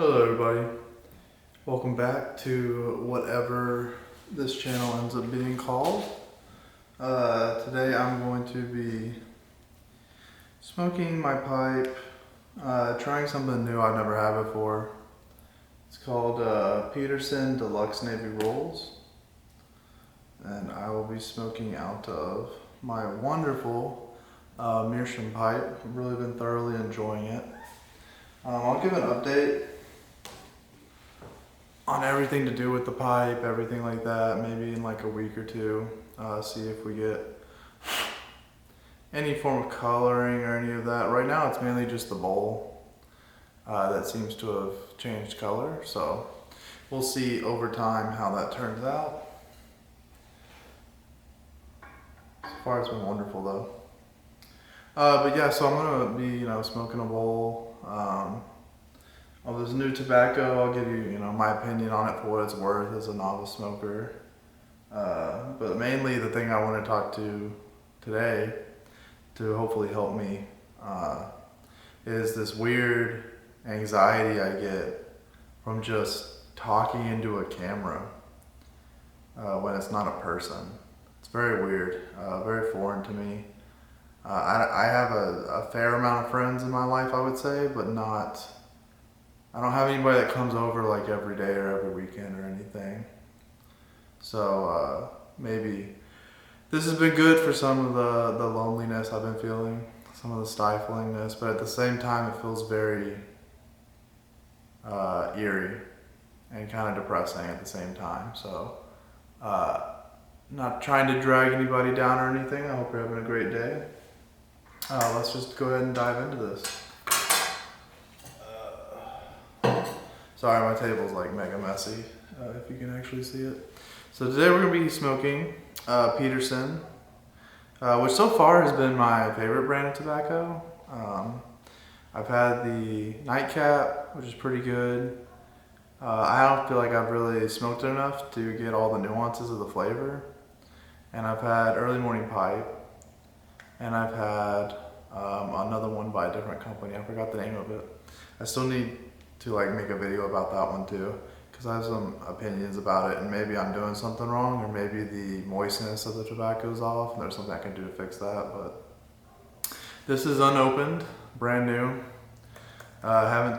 Hello everybody, welcome back to whatever this channel ends up being called. Today I'm going to be smoking my pipe, trying something new I've never had before. It's called Peterson Deluxe Navy Rolls, and I will be smoking out of my wonderful meerschaum pipe. I've really been thoroughly enjoying it. I'll give an update on everything to do with the pipe, everything like that, maybe in like a week or two, see if we get any form of coloring or any of that. Right now it's mainly just the bowl that seems to have changed color, so we'll see over time how that turns out. So far it's been wonderful though. But yeah, so I'm gonna be, smoking a bowl of this new tobacco. I'll give you, my opinion on it for what it's worth as a novice smoker. But mainly the thing I want to talk to today to hopefully help me is this weird anxiety I get from just talking into a camera when it's not a person. It's very weird, very foreign to me. I have a fair amount of friends in my life, I would say, but I don't have anybody that comes over like every day or every weekend or anything. So maybe this has been good for some of the loneliness I've been feeling, some of the stiflingness, but at the same time it feels very eerie and kind of depressing at the same time. So not trying to drag anybody down or anything. I hope you're having a great day. Let's just go ahead and dive into this. Sorry, my table's like mega messy, if you can actually see it. So today we're gonna be smoking Peterson, which so far has been my favorite brand of tobacco. I've had the nightcap, which is pretty good. I don't feel like I've really smoked it enough to get all the nuances of the flavor. And I've had early morning pipe, and I've had another one by a different company. I forgot the name of it. I still need to make a video about that one too, because I have some opinions about it, and maybe I'm doing something wrong, or maybe the moistness of the tobacco is off and there's something I can do to fix that. But this is unopened, brand new. I haven't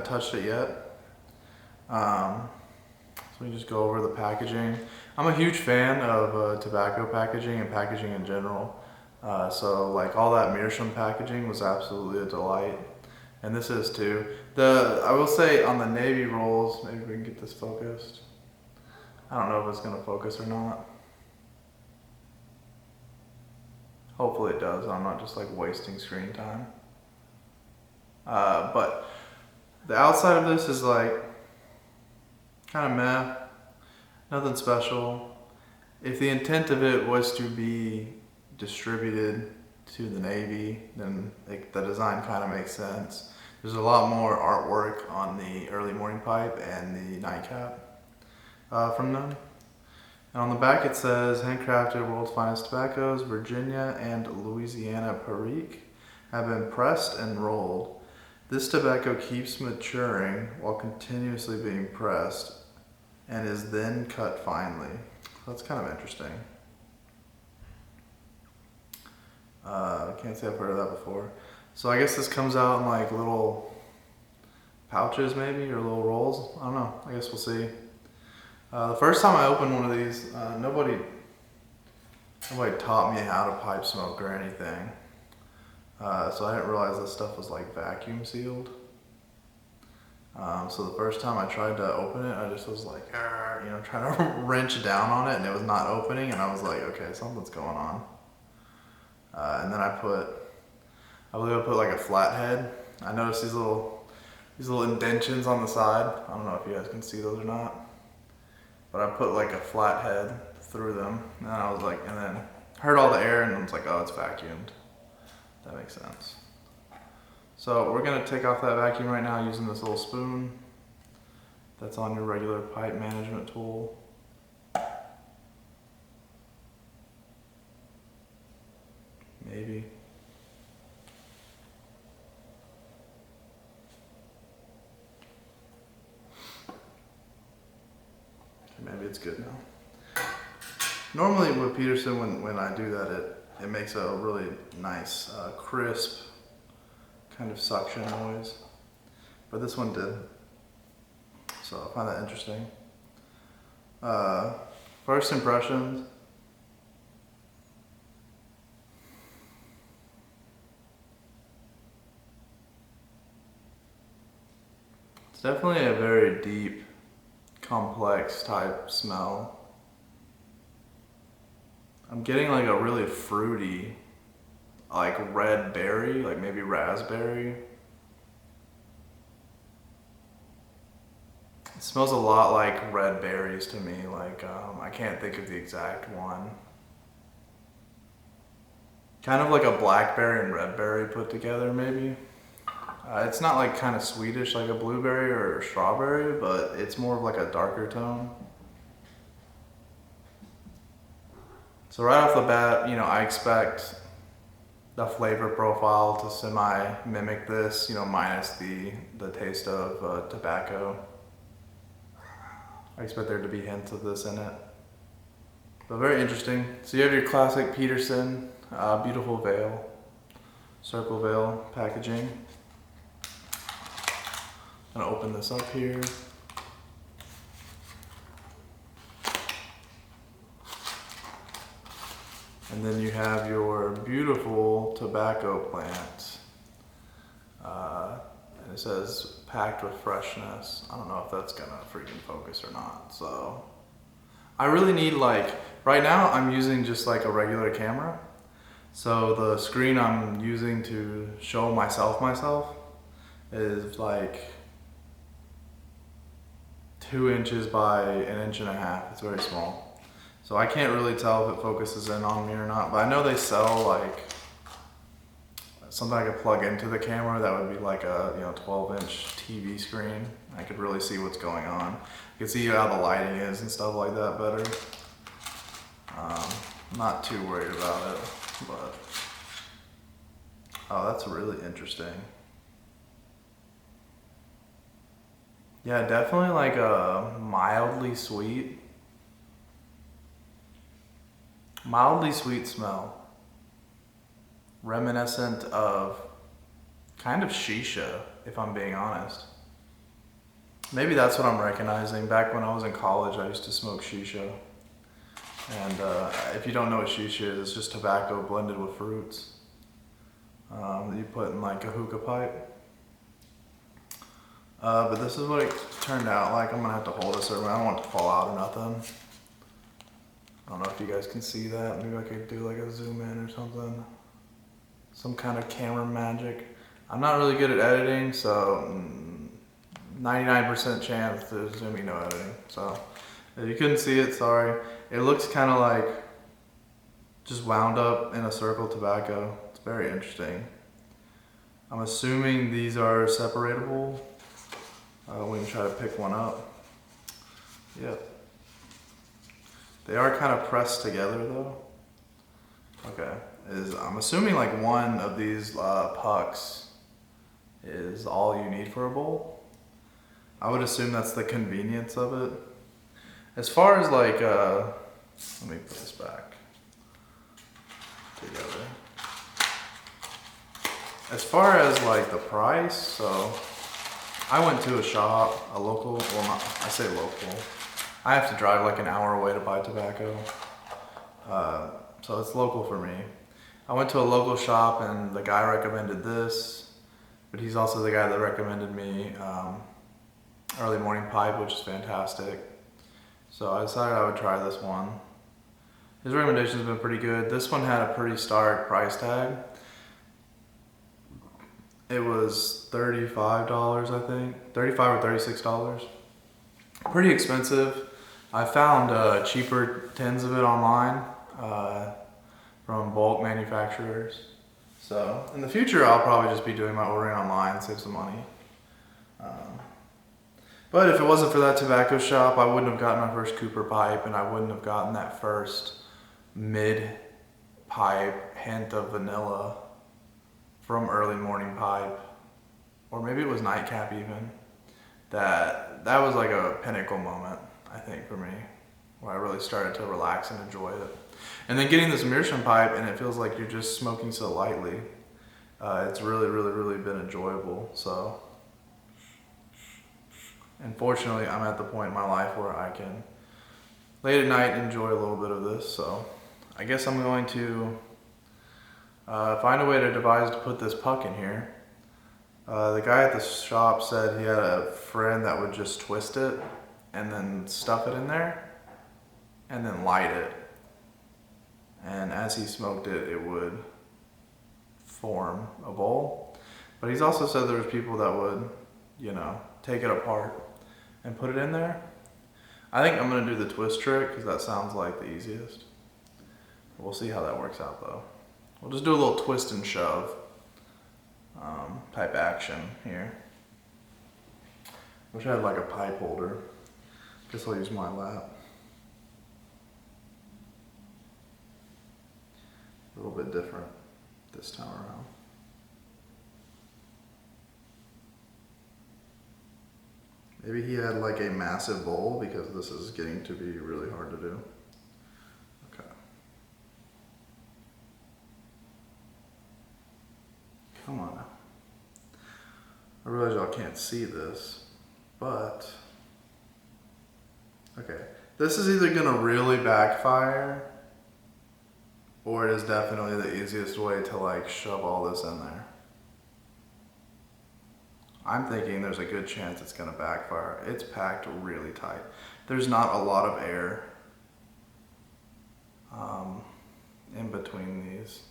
touched it yet. So let me just go over the packaging. I'm a huge fan of tobacco packaging and packaging in general. So all that meerschaum packaging was absolutely a delight. And this is too. I will say on the Navy rolls, maybe we can get this focused. I don't know if it's gonna focus or not. Hopefully it does. I'm not just wasting screen time. But the outside of this is kind of meh, nothing special. If the intent of it was to be distributed to the Navy, then the design kind of makes sense. There's a lot more artwork on the early morning pipe and the nightcap from them. And on the back it says, handcrafted world's finest tobaccos, Virginia and Louisiana Perique have been pressed and rolled. This tobacco keeps maturing while continuously being pressed and is then cut finely. That's kind of interesting. I can't say I've heard of that before. So I guess this comes out in little pouches maybe, or little rolls. I don't know, I guess we'll see. The first time I opened one of these, nobody taught me how to pipe smoke or anything. So I didn't realize this stuff was vacuum sealed. So the first time I tried to open it, I just was trying to wrench down on it, and it was not opening, and I was like, okay, something's going on. And then I believe I put a flathead. I noticed these little indentions on the side. I don't know if you guys can see those or not, but I put a flathead through them, and I was and then heard all the air, and I was oh, it's vacuumed. That makes sense. So we're gonna take off that vacuum right now using this little spoon that's on your regular pipe management tool. Maybe. it's good now. Normally with Peterson, when I do that, it makes a really nice, crisp kind of suction noise. But this one did. So I find that interesting. First impressions. It's definitely a very deep, complex type smell. I'm getting like a really fruity, like red berry, like maybe raspberry. It smells a lot like red berries to me, like I can't think of the exact one. Kind of like a blackberry and red berry put together maybe. It's not like kind of sweetish like a blueberry or strawberry, but it's more of like a darker tone. So right off the bat, you know, I expect the flavor profile to semi-mimic this, you know, minus the taste of tobacco. I expect there to be hints of this in it. But very interesting. So you have your classic Peterson, beautiful veil, circle veil packaging. I'm gonna open this up here. And then you have your beautiful tobacco plant. And it says packed with freshness. I don't know if that's gonna freaking focus or not. So I really need right now I'm using just like a regular camera. So the screen I'm using to show myself is like 2 inches by 1.5 inches. It's very small. So I can't really tell if it focuses in on me or not, but I know they sell like something I could plug into the camera that would be like a 12-inch TV screen. I could really see what's going on. You can see how the lighting is and stuff like that better. I'm not too worried about it, but oh, that's really interesting. Yeah, definitely like a mildly sweet smell. Reminiscent of kind of shisha, if I'm being honest. Maybe that's what I'm recognizing. Back when I was in college, I used to smoke shisha. And if you don't know what shisha is, it's just tobacco blended with fruits. That you put in like a hookah pipe. But this is what it turned out like. I'm gonna have to hold this over. I don't want it to fall out or nothing. I don't know if you guys can see that. Maybe I could do like a zoom in or something. Some kind of camera magic. I'm not really good at editing, so 99% chance there's gonna be no editing. So if you couldn't see it, sorry. It looks kind of like just wound up in a circle tobacco. It's very interesting. I'm assuming these are separatable. We can try to pick one up. Yep. They are kind of pressed together though. Okay. I'm assuming like one of these pucks is all you need for a bowl. I would assume that's the convenience of it. As far as like, let me put this back together. As far as like the price, so I went to a shop, a local, well not, I say local. I have to drive like an hour away to buy tobacco. So it's local for me. I went to a local shop and the guy recommended this, but he's also the guy that recommended me early morning pipe, which is fantastic. So I decided I would try this one. His recommendation's been pretty good. This one had a pretty stark price tag. It was $35, I think. $35 or $36. Pretty expensive. I found cheaper tins of it online from bulk manufacturers. So in the future, I'll probably just be doing my ordering online, save some money. But if it wasn't for that tobacco shop, I wouldn't have gotten my first Cooper pipe, and I wouldn't have gotten that first mid-pipe hint of vanilla from early morning pipe, or maybe it was nightcap even. That was like a pinnacle moment, I think, for me. where I really started to relax and enjoy it. And then getting this meerschaum pipe, and it feels like you're just smoking so lightly. It's really been enjoyable. So, unfortunately, I'm at the point in my life where I can, late at night, enjoy a little bit of this. So, I guess I'm going to find a way to devise to put this puck in here. The guy at the shop said he had a friend that would just twist it and then stuff it in there and then light it. And as he smoked it, it would form a bowl. But he's also said there's people that would, you know, take it apart and put it in there. I think I'm gonna do the twist trick because that sounds like the easiest. We'll see how that works out though. We'll just do a little twist and shove type action here. Wish I had like a pipe holder. Guess I'll use my lap. A little bit different this time around. Maybe he had like a massive bowl because this is getting to be really hard to do. Okay. Come on now. I realize y'all can't see this, but okay. This is either gonna really backfire or it is definitely the easiest way to like shove all this in there. I'm thinking there's a good chance it's gonna backfire. It's packed really tight. There's not a lot of air in between these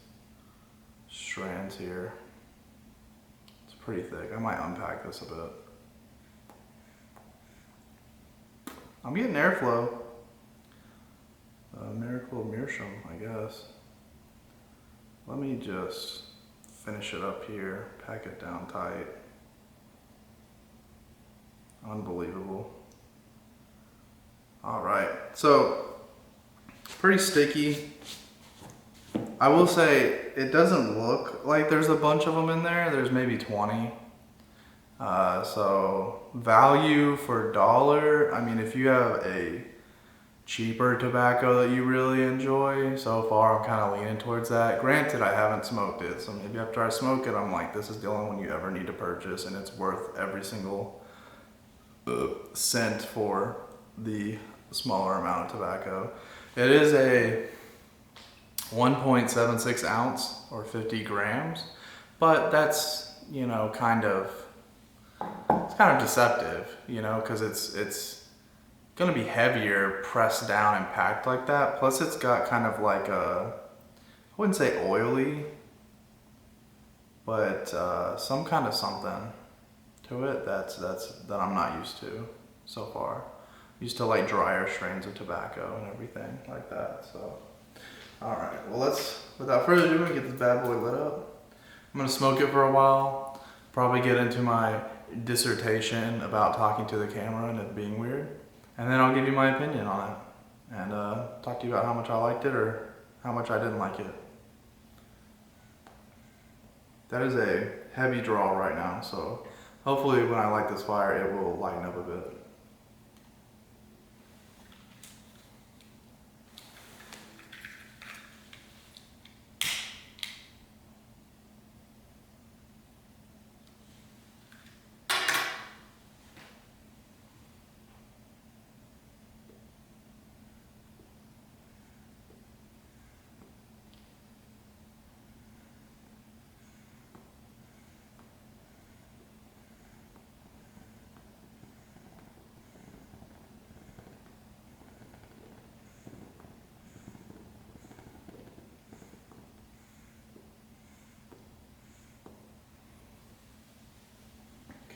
strands here. It's pretty thick. I might unpack this a bit. I'm getting airflow. Miracle of meerschaum, I guess. Let me just finish it up here, pack it down tight. Unbelievable. All right, so pretty sticky. I will say it doesn't look like there's a bunch of them in there. There's maybe 20. So value for $1. I mean, if you have a cheaper tobacco that you really enjoy, so far I'm kind of leaning towards that. Granted, I haven't smoked it, so maybe after I smoke it, I'm like, this is the only one you ever need to purchase, and it's worth every single cent for the smaller amount of tobacco. It is a 1.76 ounce or 50 grams, but that's, you know, it's kind of deceptive, you know, because it's gonna be heavier pressed down and packed like that. Plus it's got kind of like a, I wouldn't say oily, but some kind of something to it that I'm not used to so far. Used to like drier strains of tobacco and everything like that. So, all right, well, let's, without further ado, get this bad boy lit up. I'm gonna smoke it for a while, probably get into my dissertation about talking to the camera and it being weird, and then I'll give you my opinion on it and talk to you about how much I liked it or how much I didn't like it. That is a heavy draw right now, so hopefully when I light this fire, it will lighten up a bit.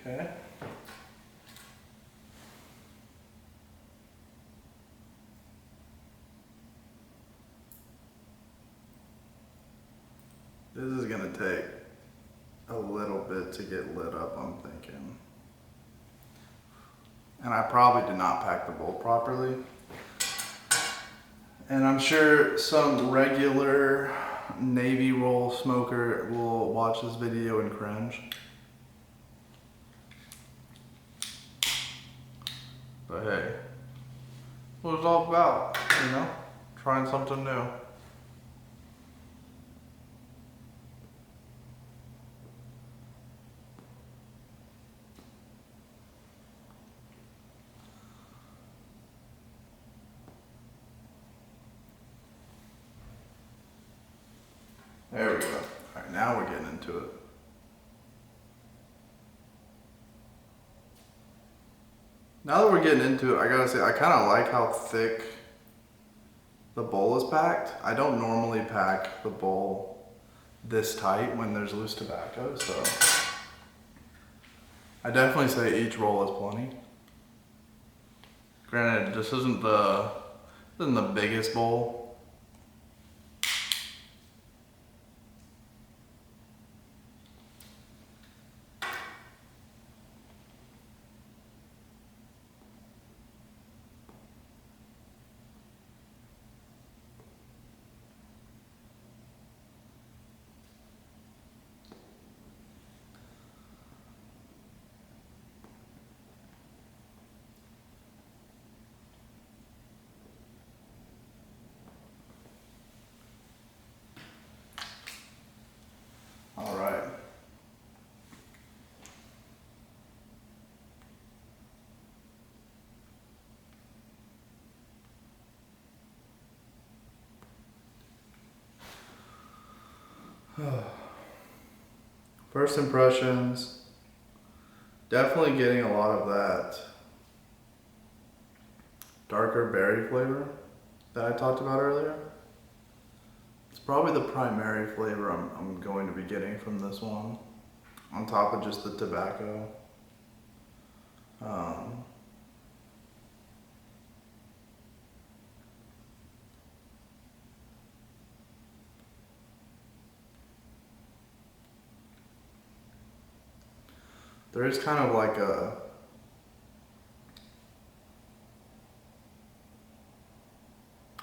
Okay. This is gonna take a little bit to get lit up, I'm thinking. And I probably did not pack the bowl properly. And I'm sure some regular Navy roll smoker will watch this video and cringe. But hey, what it's all about, you know? Trying something new. There we go. All right, now we're getting into it. Now that we're getting into it, I gotta say, I kind of like how thick the bowl is packed. I don't normally pack the bowl this tight when there's loose tobacco, so I definitely say each roll is plenty. Granted, this isn't the biggest bowl. All right. First impressions, definitely getting a lot of that darker berry flavor that I talked about earlier. It's probably the primary flavor I'm going to be getting from this one, on top of just the tobacco. There is kind of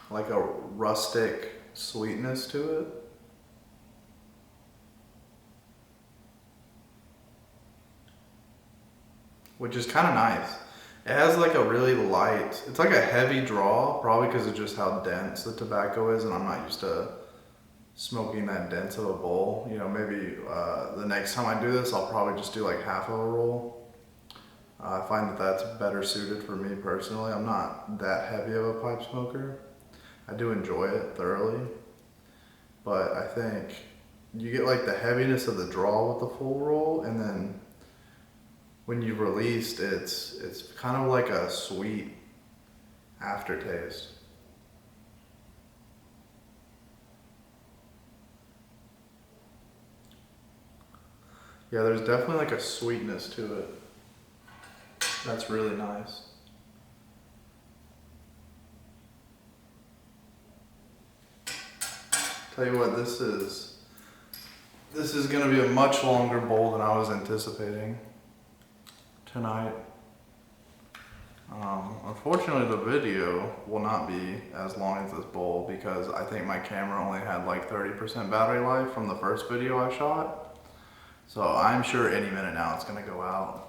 like a rustic sweetness to it. Which is kind of nice. It has like a really light, it's like a heavy draw, probably because of just how dense the tobacco is, and I'm not used to smoking that dense of a bowl. You know, maybe the next time I do this, I'll probably just do like half of a roll. I find that that's better suited for me personally. I'm not that heavy of a pipe smoker. I do enjoy it thoroughly, but I think you get like the heaviness of the draw with the full roll, and then when you've released, it's kind of like a sweet aftertaste. Yeah, there's definitely like a sweetness to it. That's really nice. Tell you what, this is gonna be a much longer bowl than I was anticipating tonight. Unfortunately, the video will not be as long as this bowl because I think my camera only had like 30% battery life from the first video I shot. So I'm sure any minute now it's gonna go out.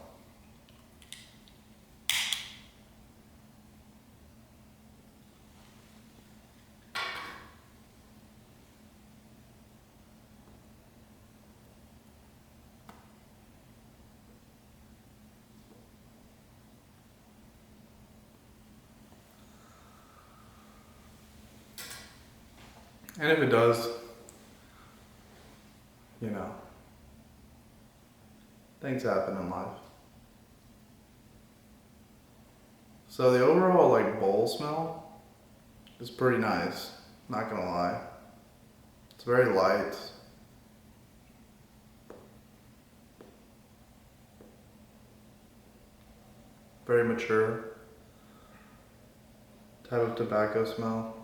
And if it does, you know, things happen in life. So the overall like bowl smell is pretty nice, not gonna lie. It's very light. Very mature type of tobacco smell.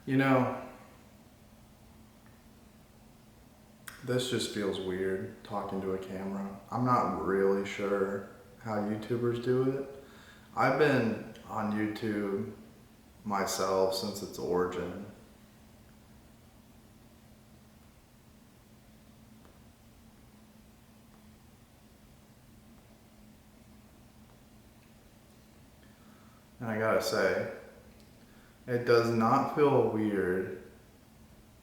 You know, this just feels weird talking to a camera. I'm not really sure how YouTubers do it. I've been on YouTube myself since its origin. And I gotta say, it does not feel weird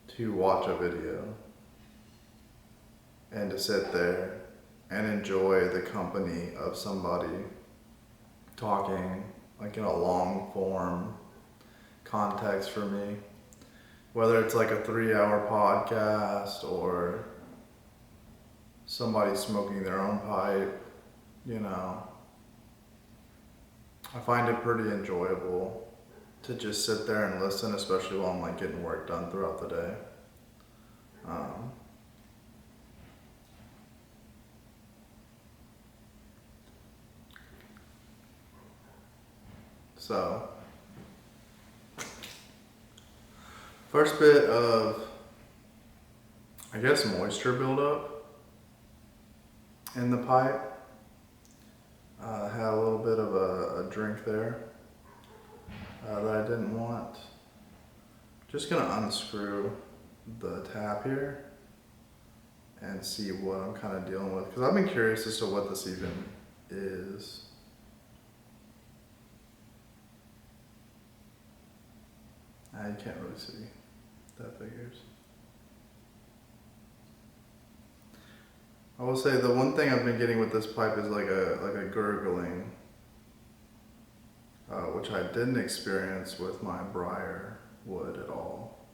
to watch a video and to sit there and enjoy the company of somebody talking like in a long form context for me. Whether it's like a 3-hour podcast or somebody smoking their own pipe, you know. I find it pretty enjoyable to just sit there and listen, especially while I'm like getting work done throughout the day. So, first bit of, I guess, moisture buildup in the pipe. Had a little bit of a drink there that I didn't want. Just gonna unscrew the tap here and see what I'm kind of dealing with, because I've been curious as to what this even is. I can't really see. That figures. I will say the one thing I've been getting with this pipe is like a gurgling, which I didn't experience with my briar wood at all.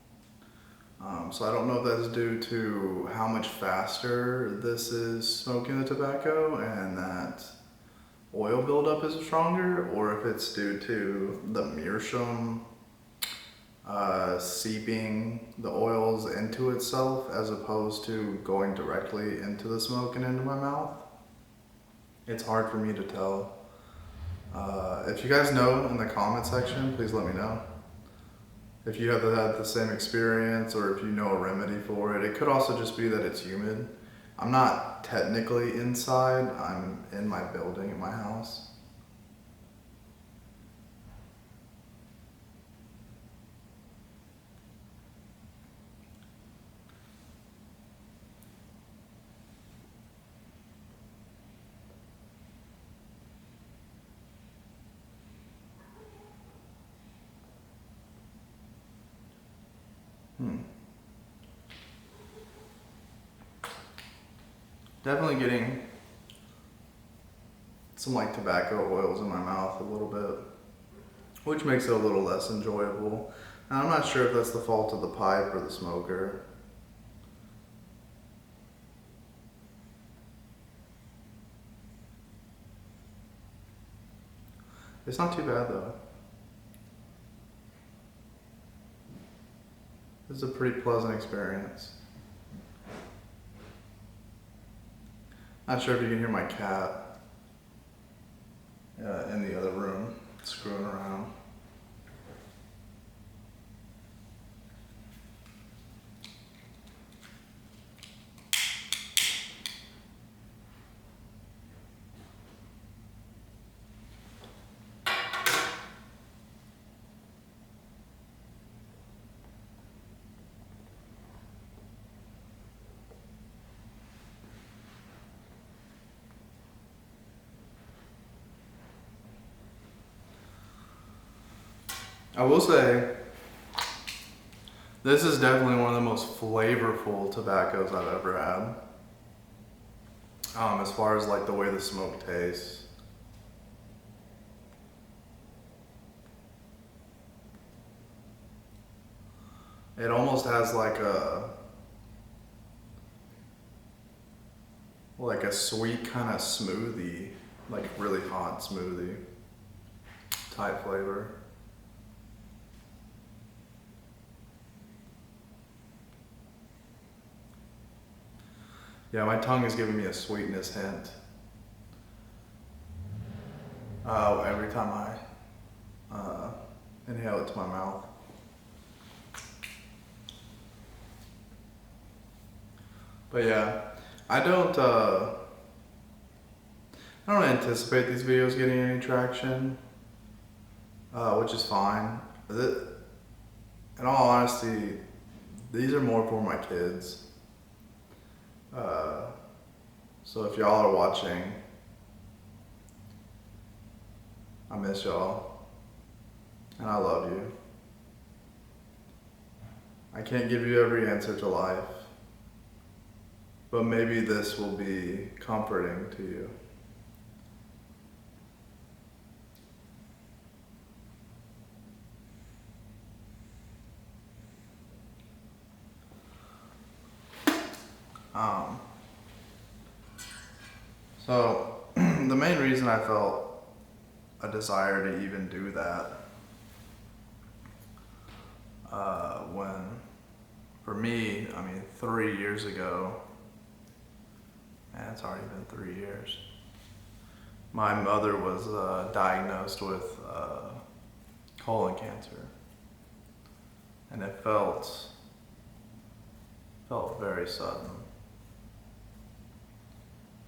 So I don't know if that's due to how much faster this is smoking the tobacco and that oil buildup is stronger, or if it's due to the meerschaum seeping the oils into itself as opposed to going directly into the smoke and into my mouth. It's hard for me to tell. If you guys know in the comment section, please let me know. If you have had the same experience or if you know a remedy for it. It could also just be that it's humid. I'm not technically inside, I'm in my building in my house. Definitely getting some like tobacco oils in my mouth a little bit, which makes it a little less enjoyable. And I'm not sure if that's the fault of the pipe or the smoker. It's not too bad though. This is a pretty pleasant experience. Not sure if you can hear my cat in the other room screwing around. I will say, this is definitely one of the most flavorful tobaccos I've ever had. As far as like the way the smoke tastes. It almost has like a sweet kind of smoothie, like really hot smoothie type flavor. Yeah, my tongue is giving me a sweetness hint every time I inhale it to my mouth. But yeah, I don't anticipate these videos getting any traction, which is fine. In all honesty, these are more for my kids. So if y'all are watching, I miss y'all, and I love you. I can't give you every answer to life, but maybe this will be comforting to you. So the main reason I felt a desire to even do that, when, for me, 3 years ago, and it's already been 3 years, my mother was diagnosed with colon cancer, and it felt very sudden.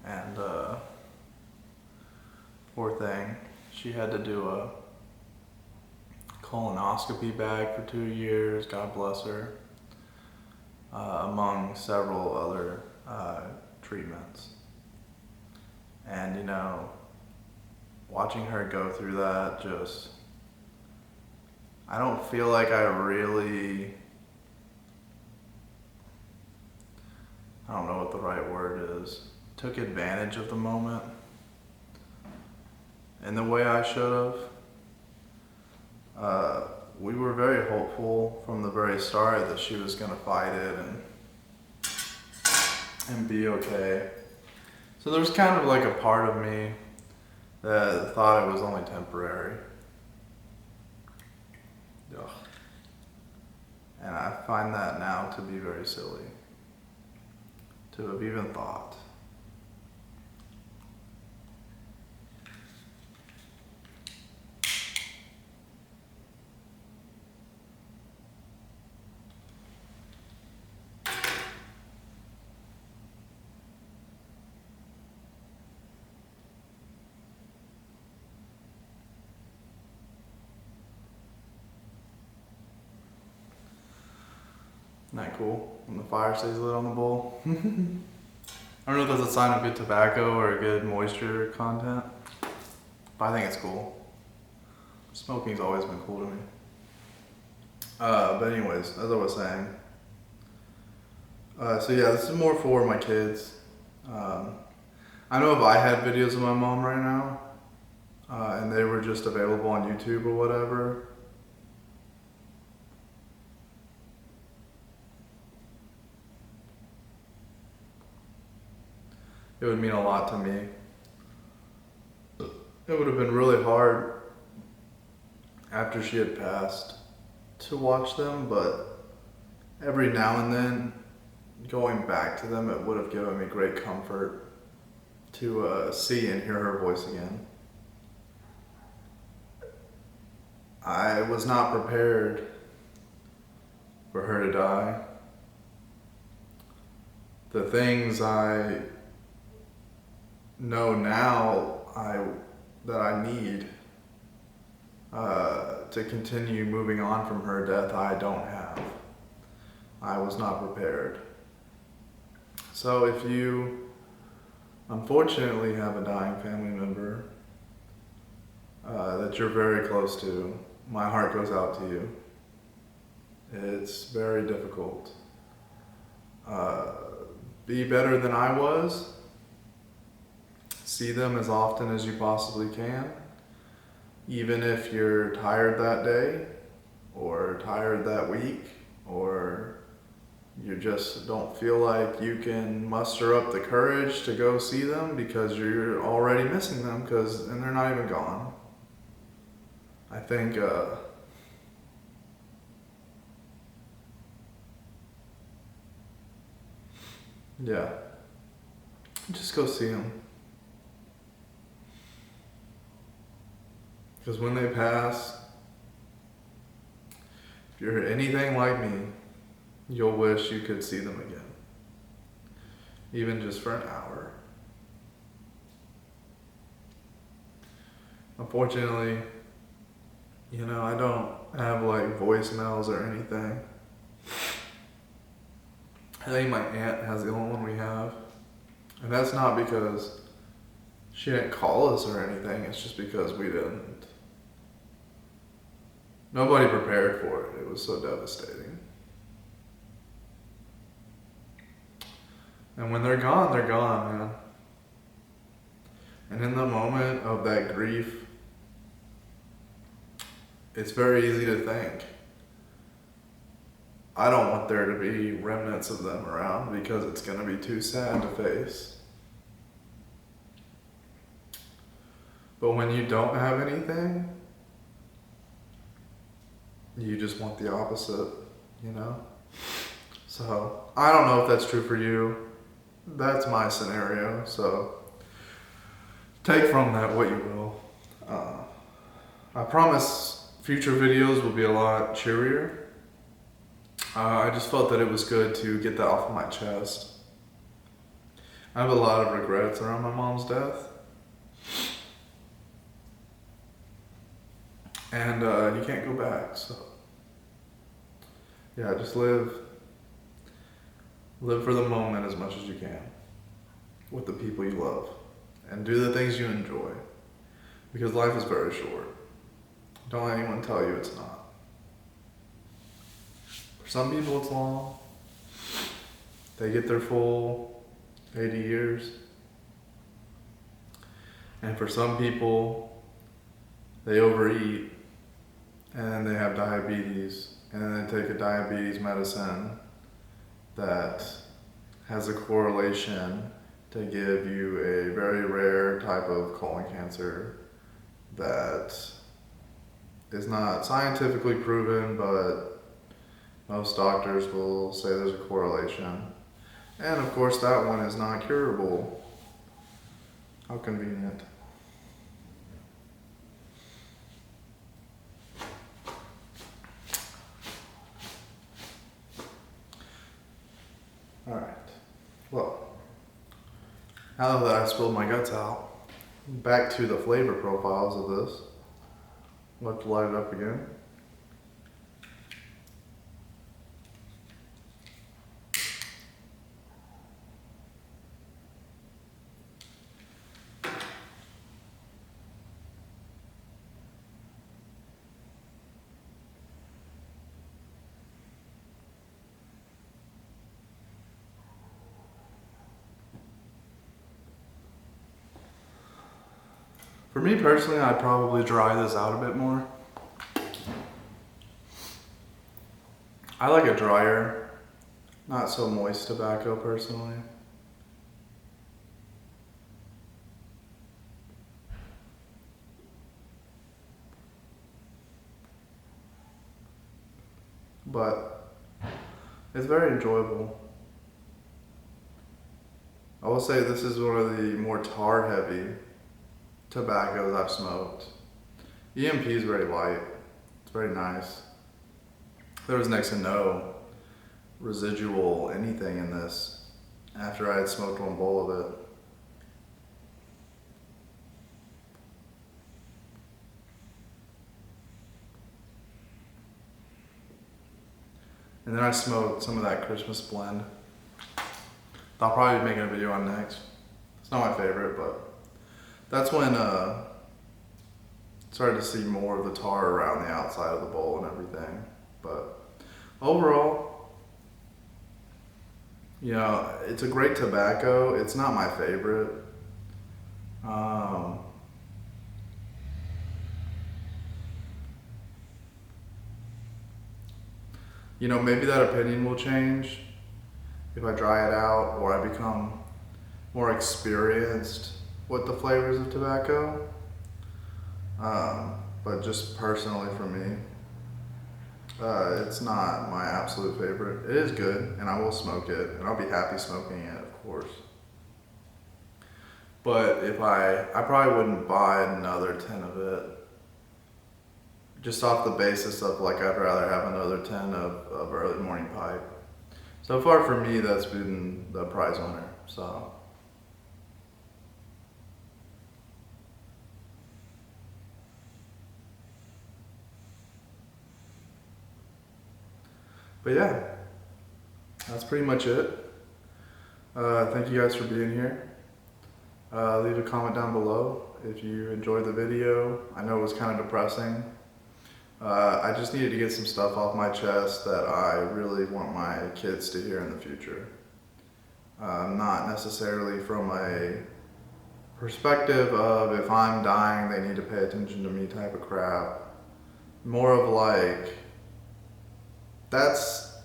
And poor thing, she had to do a colonoscopy bag for 2 years, God bless her, among several other treatments. And watching her go through that, I don't feel like I don't know what the right word is, took advantage of the moment in the way I should have. We were very hopeful from the very start that she was gonna fight it and be okay. So there was kind of like a part of me that thought it was only temporary. Ugh. And I find that now to be very silly, to have even thought. Isn't that cool? When the fire stays lit on the bowl. I don't know if that's a sign of good tobacco or good moisture content, but I think it's cool. Smoking's always been cool to me. But anyways, as I was saying, so yeah, this is more for my kids. I know if I had videos of my mom right now, and they were just available on YouTube or whatever, it would mean a lot to me. It would have been really hard after she had passed to watch them, but every now and then, going back to them, it would have given me great comfort to see and hear her voice again. I was not prepared for her to die. The things I know now that I need to continue moving on from her death, I don't have. I was not prepared. So if you unfortunately have a dying family member that you're very close to, my heart goes out to you. It's very difficult. Be better than I was. See them as often as you possibly can. Even if you're tired that day, or tired that week, or you just don't feel like you can muster up the courage to go see them because you're already missing them and they're not even gone. I think yeah, just go see them. Because when they pass, if you're anything like me, you'll wish you could see them again. even just for an hour. Unfortunately, I don't have like voicemails or anything. I think my aunt has the only one we have. And that's not because she didn't call us or anything, it's just because we didn't. Nobody prepared for it. It was so devastating. And when they're gone, man. And in the moment of that grief, it's very easy to think, I don't want there to be remnants of them around because it's going to be too sad to face. But when you don't have anything, you just want the opposite, So, I don't know if that's true for you. That's my scenario, so take from that what you will. I promise future videos will be a lot cheerier. I just felt that it was good to get that off of my chest. I have a lot of regrets around my mom's death. And you can't go back, so yeah, just live for the moment as much as you can with the people you love, and do the things you enjoy, because life is very short. Don't let anyone tell you it's not. For some people it's long. They get their full 80 years. And for some people, they overeat and they have diabetes, and then they take a diabetes medicine that has a correlation to give you a very rare type of colon cancer that is not scientifically proven, but most doctors will say there's a correlation. And of course that one is not curable. How convenient. Alright, well, now that I spilled my guts out, back to the flavor profiles of this. I'll have to light it up again. For me personally, I'd probably dry this out a bit more. I like a drier, not so moist tobacco personally. But it's very enjoyable. I will say this is one of the more tar heavy tobaccos I've smoked. EMP is very light. It's very nice. There was next to no residual anything in this after I had smoked one bowl of it. And then I smoked some of that Christmas blend. I'll probably be making a video on next. It's not my favorite, but that's when started to see more of the tar around the outside of the bowl and everything. But overall, it's a great tobacco. It's not my favorite. Maybe that opinion will change if I dry it out or I become more experienced with the flavors of tobacco. But just personally for me, it's not my absolute favorite. It is good, and I will smoke it, and I'll be happy smoking it, of course. But if I probably wouldn't buy another 10 of it, just off the basis of I'd rather have another 10 of early morning pipe. So far for me, that's been the prize winner. So. But yeah, that's pretty much it. Thank you guys for being here. Leave a comment down below if you enjoyed the video. I know it was kind of depressing. I just needed to get some stuff off my chest that I really want my kids to hear in the future. Not necessarily from a perspective of if I'm dying they need to pay attention to me type of crap. More of like, that's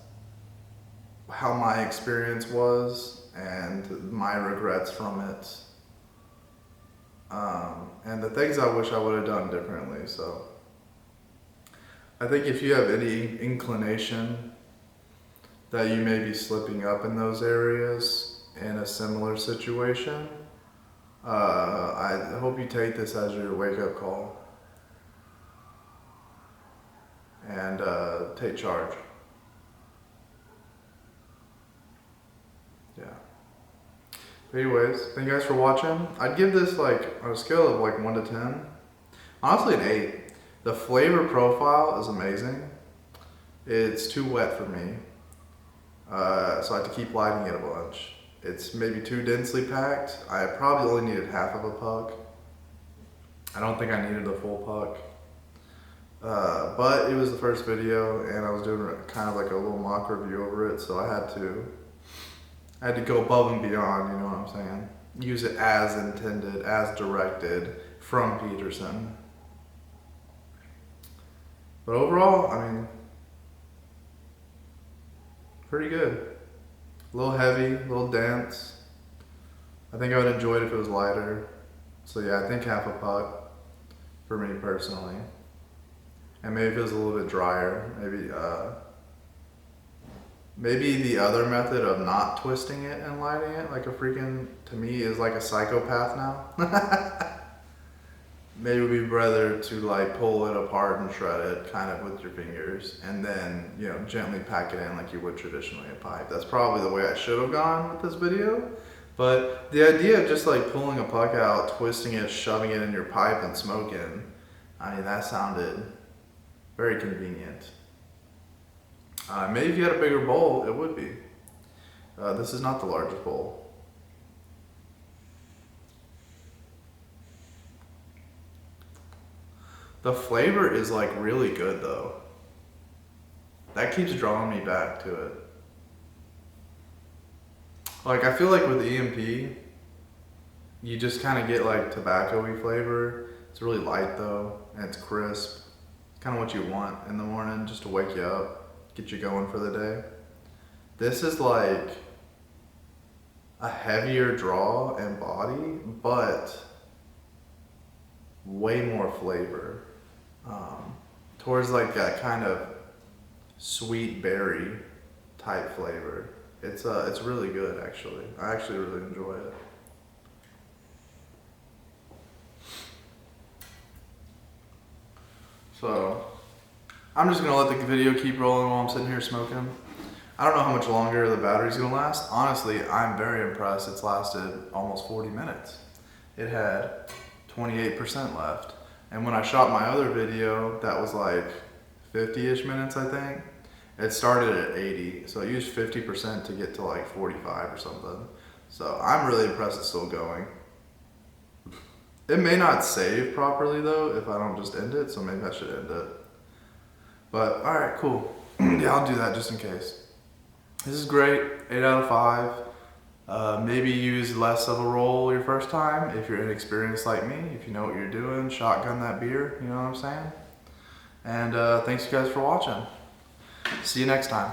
how my experience was and my regrets from it. And the things I wish I would have done differently. So I think if you have any inclination that you may be slipping up in those areas in a similar situation, I hope you take this as your wake-up call and take charge. Yeah. But anyways, thank you guys for watching. I'd give this like on a scale of like 1 to 10. Honestly, an 8. The flavor profile is amazing. It's too wet for me, so I have to keep lighting it a bunch. It's maybe too densely packed. I probably only needed half of a puck. I don't think I needed a full puck. But it was the first video and I was doing kind of like a little mock review over it, so I had to go above and beyond, you know what I'm saying? Use it as intended, as directed from Peterson. But overall, I mean, pretty good. A little heavy, a little dense. I think I would enjoy it if it was lighter. So yeah, I think half a puck for me personally. And maybe if it was a little bit drier, maybe the other method of not twisting it and lighting it like a freaking, to me, is like a psychopath now. Maybe it would be better to like pull it apart and shred it kind of with your fingers and then, you know, gently pack it in like you would traditionally a pipe. That's probably the way I should have gone with this video. But the idea of just like pulling a puck out, twisting it, shoving it in your pipe and smoking, I mean, that sounded very convenient. Maybe if you had a bigger bowl, it would be. This is not the largest bowl. The flavor is like really good though. That keeps drawing me back to it. Like I feel like with EMP, you just kind of get like tobacco-y flavor. It's really light though, and it's crisp. It's kind of what you want in the morning, just to wake you up, get you going for the day. This is like a heavier draw and body, but way more flavor. Towards like that kind of sweet berry type flavor. It's really good actually. I actually really enjoy it. So I'm just gonna let the video keep rolling while I'm sitting here smoking. I don't know how much longer the battery's gonna last. Honestly, I'm very impressed. It's lasted almost 40 minutes. It had 28% left. And when I shot my other video, that was like 50-ish minutes, I think. It started at 80, so I used 50% to get to like 45 or something. So I'm really impressed it's still going. It may not save properly though if I don't just end it, so maybe I should end it. But alright, cool. Yeah, I'll do that just in case. This is great, 8 out of 5. Maybe use less of a roll your first time if you're inexperienced like me, if you know what you're doing, shotgun that beer, you know what I'm saying? And thanks you guys for watching. See you next time.